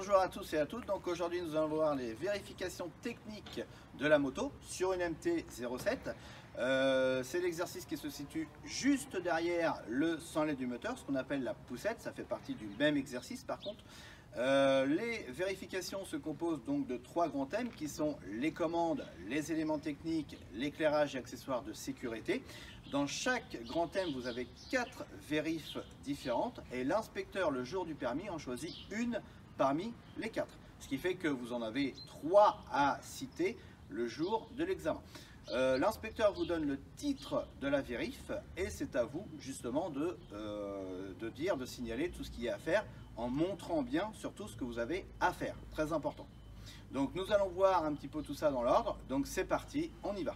Bonjour à tous et à toutes. Donc aujourd'hui nous allons voir les vérifications techniques de la moto sur une MT-07. C'est l'exercice qui se situe juste derrière le s'enlève du moteur, ce qu'on appelle la poussette. Ça fait partie du même exercice par contre. Les vérifications se composent donc de trois grands thèmes qui sont les commandes, les éléments techniques, l'éclairage et accessoires de sécurité. Dans chaque grand thème, vous avez 4 vérifs différentes et l'inspecteur, le jour du permis, en choisit une parmi les 4. Ce qui fait que vous en avez 3 à citer le jour de l'examen. L'inspecteur vous donne le titre de la vérif et c'est à vous justement de signaler tout ce qu'il y a à faire en montrant bien surtout ce que vous avez à faire. Très important. Donc nous allons voir un petit peu tout ça dans l'ordre. Donc c'est parti, on y va.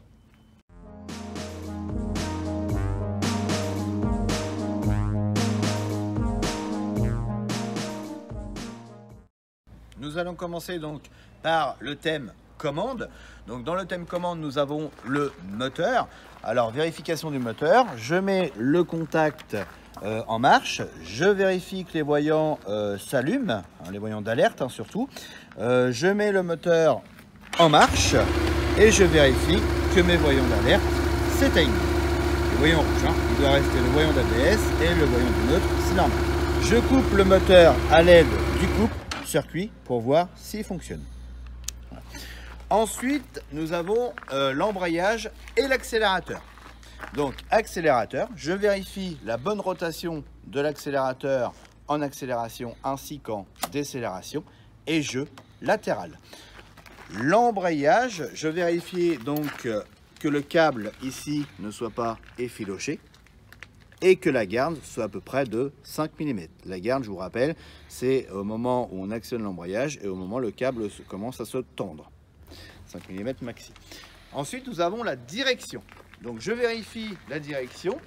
Nous allons commencer donc par le thème commande. Donc dans le thème commande, nous avons le moteur. Alors vérification du moteur, je mets le contact en marche, je vérifie que les voyants s'allument, les voyants d'alerte surtout. Je mets le moteur en marche et je vérifie que mes voyants d'alerte s'éteignent. Le voyant rouge, il doit rester le voyant d'ABS et le voyant du neutre, c'est normal. Je coupe le moteur à l'aide du coupe-circuit pour voir s'il fonctionne. Voilà. Ensuite, nous avons l'embrayage et l'accélérateur. Donc, accélérateur, je vérifie la bonne rotation de l'accélérateur en accélération ainsi qu'en décélération et jeu latéral. L'embrayage, je vérifie donc que le câble ici ne soit pas effiloché et que la garde soit à peu près de 5 mm. La garde, je vous rappelle, c'est au moment où on actionne l'embrayage et au moment où le câble commence à se tendre. 5 mm maxi. Ensuite, nous avons la direction. Donc, je vérifie la direction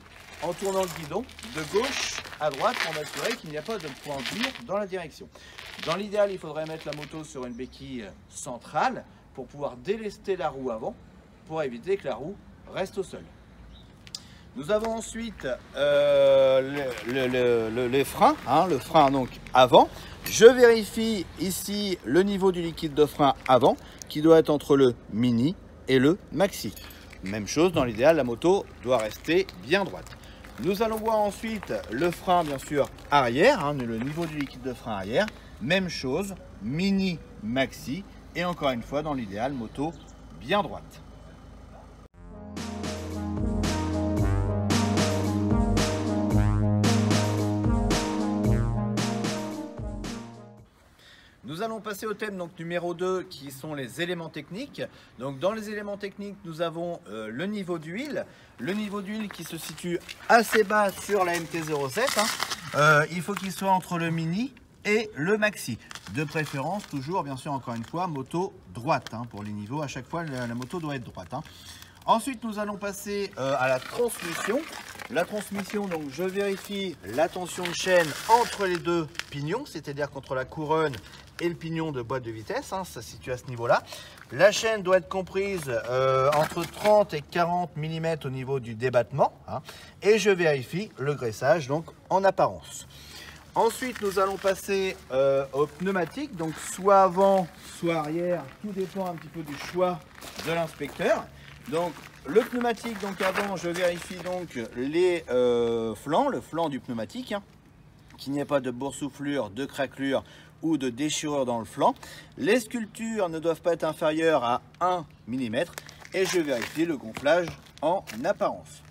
en tournant le guidon de gauche à droite pour m'assurer qu'il n'y a pas de point dur dans la direction. Dans l'idéal, il faudrait mettre la moto sur une béquille centrale pour pouvoir délester la roue avant pour éviter que la roue reste au sol. Nous avons ensuite les freins, le frein donc avant. Je vérifie ici le niveau du liquide de frein avant qui doit être entre le mini et le maxi. Même chose, dans l'idéal, la moto doit rester bien droite. Nous allons voir ensuite le frein bien sûr arrière, le niveau du liquide de frein arrière. Même chose, mini, maxi et encore une fois dans l'idéal, moto bien droite. Nous allons passer au thème donc, numéro 2 qui sont les éléments techniques. Donc dans les éléments techniques, nous avons le niveau d'huile. Le niveau d'huile qui se situe assez bas sur la MT-07. Il faut qu'il soit entre le mini et le maxi. De préférence, toujours, bien sûr, encore une fois, moto droite. Pour les niveaux, à chaque fois, la moto doit être droite. Ensuite, nous allons passer à la transmission. La transmission, donc je vérifie la tension de chaîne entre les deux pignons, c'est-à-dire qu'entre la couronne et le pignon de boîte de vitesse, ça se situe à ce niveau-là. La chaîne doit être comprise entre 30 et 40 mm au niveau du débattement. Et je vérifie le graissage, donc en apparence. Ensuite, nous allons passer au pneumatique, donc soit avant, soit arrière, tout dépend un petit peu du choix de l'inspecteur. Donc le pneumatique, donc avant, je vérifie donc les flancs, le flanc du pneumatique, qu'il n'y ait pas de boursouflure, de craquelure ou de déchirure dans le flanc. Les sculptures ne doivent pas être inférieures à 1 mm et je vérifie le gonflage en apparence.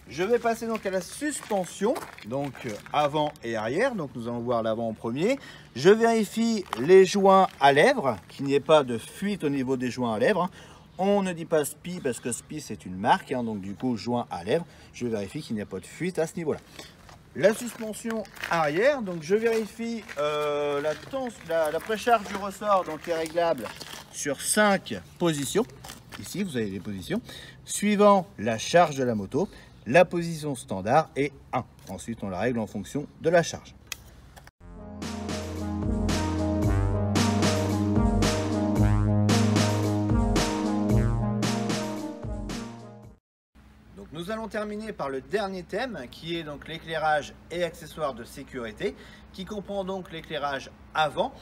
Je vais passer donc à la suspension, donc avant et arrière. Donc nous allons voir l'avant en premier. Je vérifie les joints à lèvres, qu'il n'y ait pas de fuite au niveau des joints à lèvres. On ne dit pas SPI parce que SPI c'est une marque, donc du coup joint à lèvres. Je vérifie qu'il n'y a pas de fuite à ce niveau-là. La suspension arrière, donc je vérifie la précharge du ressort, donc est réglable sur 5 positions. Ici vous avez les positions. Suivant la charge de la moto, la position standard est 1. Ensuite on la règle en fonction de la charge. Nous allons terminer par le dernier thème qui est donc l'éclairage et accessoires de sécurité qui comprend donc l'éclairage avant.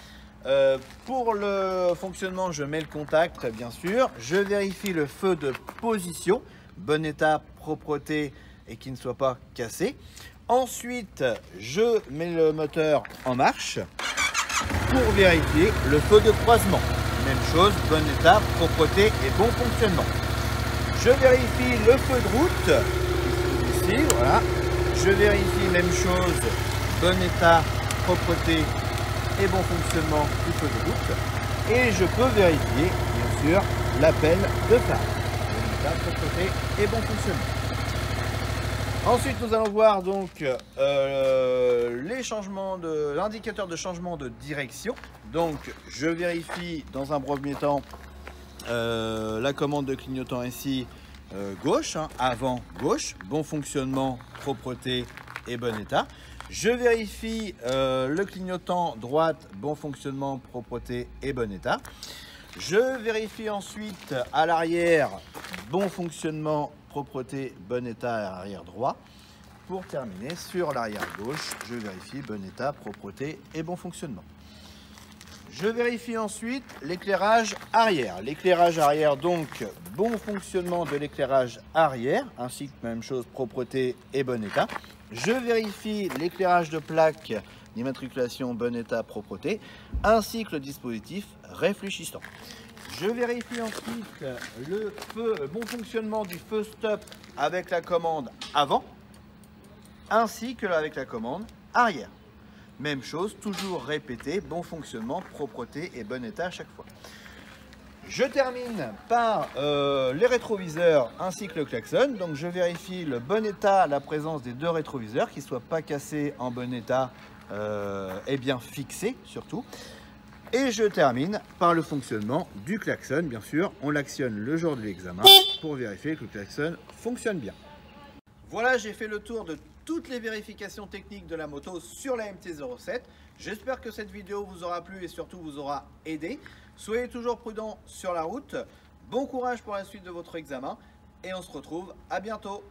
Pour le fonctionnement, je mets le contact, bien sûr. Je vérifie le feu de position, bon état, propreté et qu'il ne soit pas cassé. Ensuite, je mets le moteur en marche pour vérifier le feu de croisement. Même chose, bon état, propreté et bon fonctionnement. Je vérifie le feu de route, ici, voilà. Je vérifie même chose, bon état, propreté et bon fonctionnement du feu de route. Et je peux vérifier, bien sûr, l'appel de phare. Bon état, propreté et bon fonctionnement. Ensuite, nous allons voir donc les changements de l'indicateur de changement de direction. Donc, je vérifie dans un premier temps la commande de clignotant ici gauche, avant gauche, bon fonctionnement, propreté et bon état. Je vérifie le clignotant droite, bon fonctionnement, propreté et bon état. Je vérifie ensuite à l'arrière, bon fonctionnement, propreté, bon état à l'arrière droit. Pour terminer, sur l'arrière gauche, je vérifie bon état, propreté et bon fonctionnement. Je vérifie ensuite l'éclairage arrière. L'éclairage arrière, donc, bon fonctionnement de l'éclairage arrière, ainsi que même chose, propreté et bon état. Je vérifie l'éclairage de plaque d'immatriculation, bon état, propreté, ainsi que le dispositif réfléchissant. Je vérifie ensuite le bon fonctionnement du feu stop avec la commande avant, ainsi que avec la commande arrière. Même chose, toujours répété, bon fonctionnement, propreté et bon état à chaque fois. Je termine par les rétroviseurs ainsi que le klaxon. Donc je vérifie le bon état, la présence des deux rétroviseurs, qu'ils ne soient pas cassés, en bon état et bien fixés surtout. Et je termine par le fonctionnement du klaxon. Bien sûr, on l'actionne le jour de l'examen pour vérifier que le klaxon fonctionne bien. Voilà, j'ai fait le tour de toutes les vérifications techniques de la moto sur la MT-07. J'espère que cette vidéo vous aura plu et surtout vous aura aidé. Soyez toujours prudents sur la route. Bon courage pour la suite de votre examen et on se retrouve à bientôt.